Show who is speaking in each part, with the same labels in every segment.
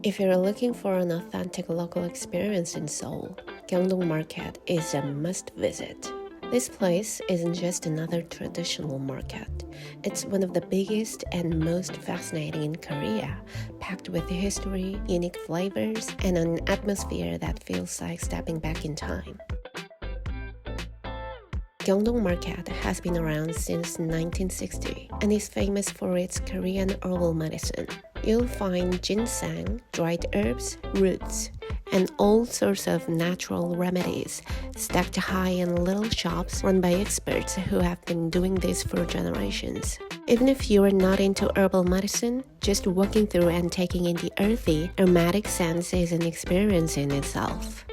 Speaker 1: If you're looking for an authentic local experience in Seoul, Gyeongdong Market is a must visit. This place isn't just another traditional market. It's one of the biggest and most fascinating in Korea, packed with history, unique flavors, and an atmosphere that feels like stepping back in time. Gyeongdong Market has been around since 1960 and is famous for its Korean herbal medicine. You'll find ginseng, dried herbs, roots, and all sorts of natural remedies stacked high in little shops run by experts who have been doing this for generations. Even if you are not into herbal medicine, just walking through and taking in the earthy, aromatic scents is an experience in itself.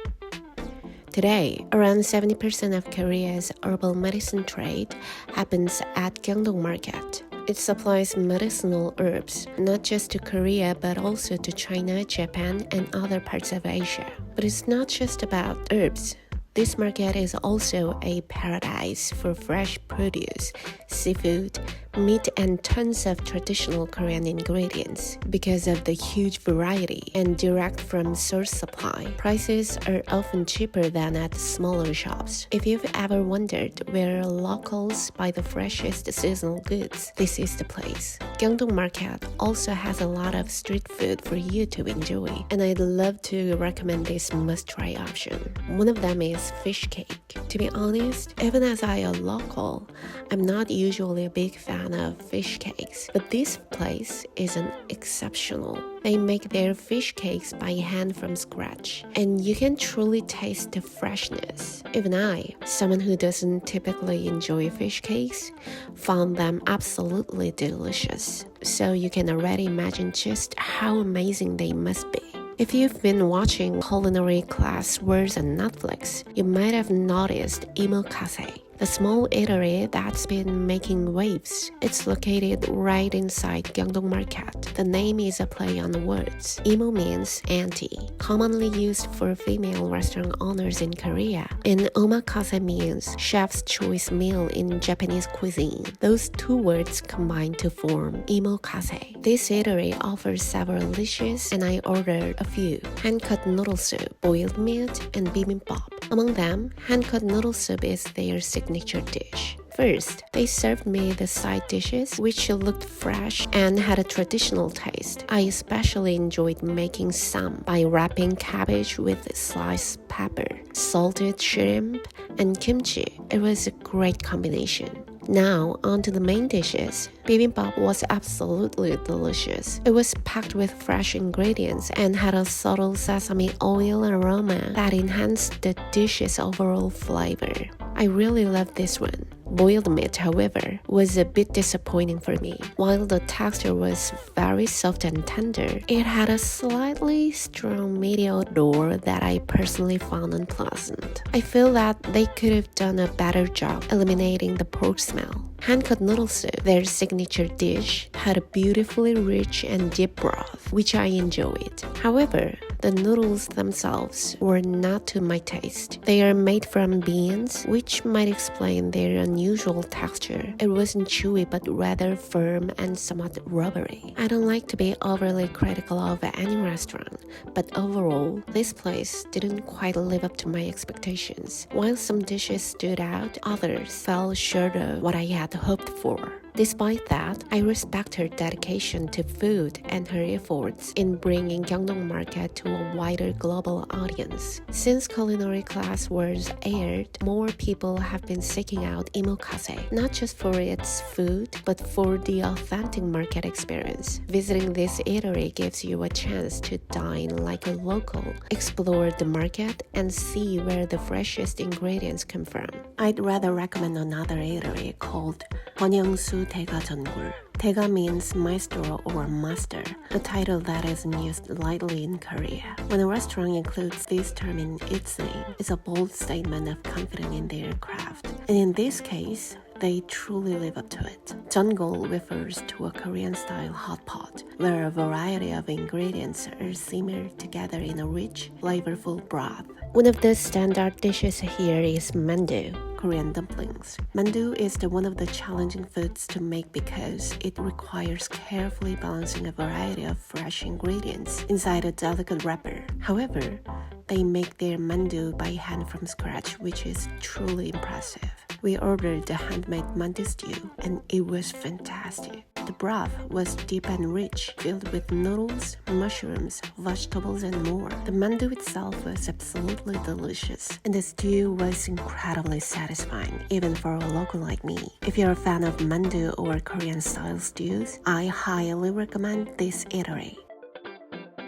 Speaker 1: Today, around 70% of Korea's herbal medicine trade happens at Gyeongdong Market. It supplies medicinal herbs, not just to Korea but also to China, Japan, and other parts of Asia. But it's not just about herbs. This market is also a paradise for fresh produce, seafood, meat, and tons of traditional Korean ingredients. Because of the huge variety and direct from source supply, prices are often cheaper than at smaller shops. If you've ever wondered where locals buy the freshest seasonal goods, this is the place. Gyeongdong Market also has a lot of street food for you to enjoy, and I'd love to recommend this must-try option. One of them is fish cake. To be honest, even as a local, I'm not usually a big fan of fish cakes, but this place isn't exceptional. They make their fish cakes by hand from scratch, and you can truly taste the freshness. Even I, someone who doesn't typically enjoy fish cakes, found them absolutely delicious. So you can already imagine just how amazing they must be. If you've been watching Culinary Class Wars on Netflix, you might have noticed Imokase, the small eatery that's been making waves. It's located right inside Gyeongdong Market. The name is a play on the words. Imo means auntie, commonly used for female restaurant owners in Korea, and omakase means chef's choice meal in Japanese cuisine. Those two words combine to form Imokase. This eatery offers several dishes, and I ordered a few. Hand-cut noodle soup, boiled meat, and bibimbap. Among them, hand-cut noodle soup is their signature dish. First, they served me the side dishes, which looked fresh and had a traditional taste. I especially enjoyed making some by wrapping cabbage with sliced pepper, salted shrimp, and kimchi. It was a great combination. Now, on to the main dishes. Bibimbap was absolutely delicious. It was packed with fresh ingredients and had a subtle sesame oil aroma that enhanced the dish's overall flavor. I really loved this one. Boiled meat, however, was a bit disappointing for me. While the texture was very soft and tender, it had a slightly strong meaty odor that I personally found unpleasant. I feel that they could have done a better job eliminating the pork smell. Hand-cut noodle soup, their signature dish, had a beautifully rich and deep broth, which I enjoyed. However, the noodles themselves were not to my taste. They are made from beans, which might explain their unusual texture. It wasn't chewy but rather firm and somewhat rubbery. I don't like to be overly critical of any restaurant, but overall, this place didn't quite live up to my expectations. While some dishes stood out, others fell short of what I had hoped for. Despite that, I respect her dedication to food and her efforts in bringing Gyeongdong Market to a wider global audience. Since Culinary Class Wars aired, more people have been seeking out Imokase, not just for its food, but for the authentic market experience. Visiting this eatery gives you a chance to dine like a local, explore the market, and see where the freshest ingredients come from. I'd rather recommend another eatery called Young-soo 대가전골. Daega means maestro or master, a title that isn't used lightly in Korea. When a restaurant includes this term in its name, it's a bold statement of confidence in their craft. And in this case, they truly live up to it. Jeongol refers to a Korean-style hot pot, where a variety of ingredients are simmered together in a rich, flavorful broth. One of the standard dishes here is mandu, Korean dumplings. Mandu is one of the challenging foods to make because it requires carefully balancing a variety of fresh ingredients inside a delicate wrapper. However, they make their mandu by hand from scratch, which is truly impressive. We ordered the handmade mandu stew, and it was fantastic. The broth was deep and rich, filled with noodles, mushrooms, vegetables, and more. The mandu itself was absolutely delicious, and the stew was incredibly satisfying, even for a local like me. If you're a fan of mandu or Korean-style stews, I highly recommend this eatery.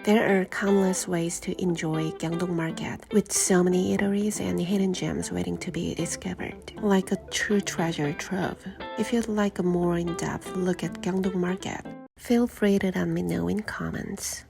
Speaker 1: There are countless ways to enjoy Gyeongdong Market, with so many eateries and hidden gems waiting to be discovered, like a true treasure trove. If you'd like a more in-depth look at Gyeongdong Market, feel free to let me know in comments.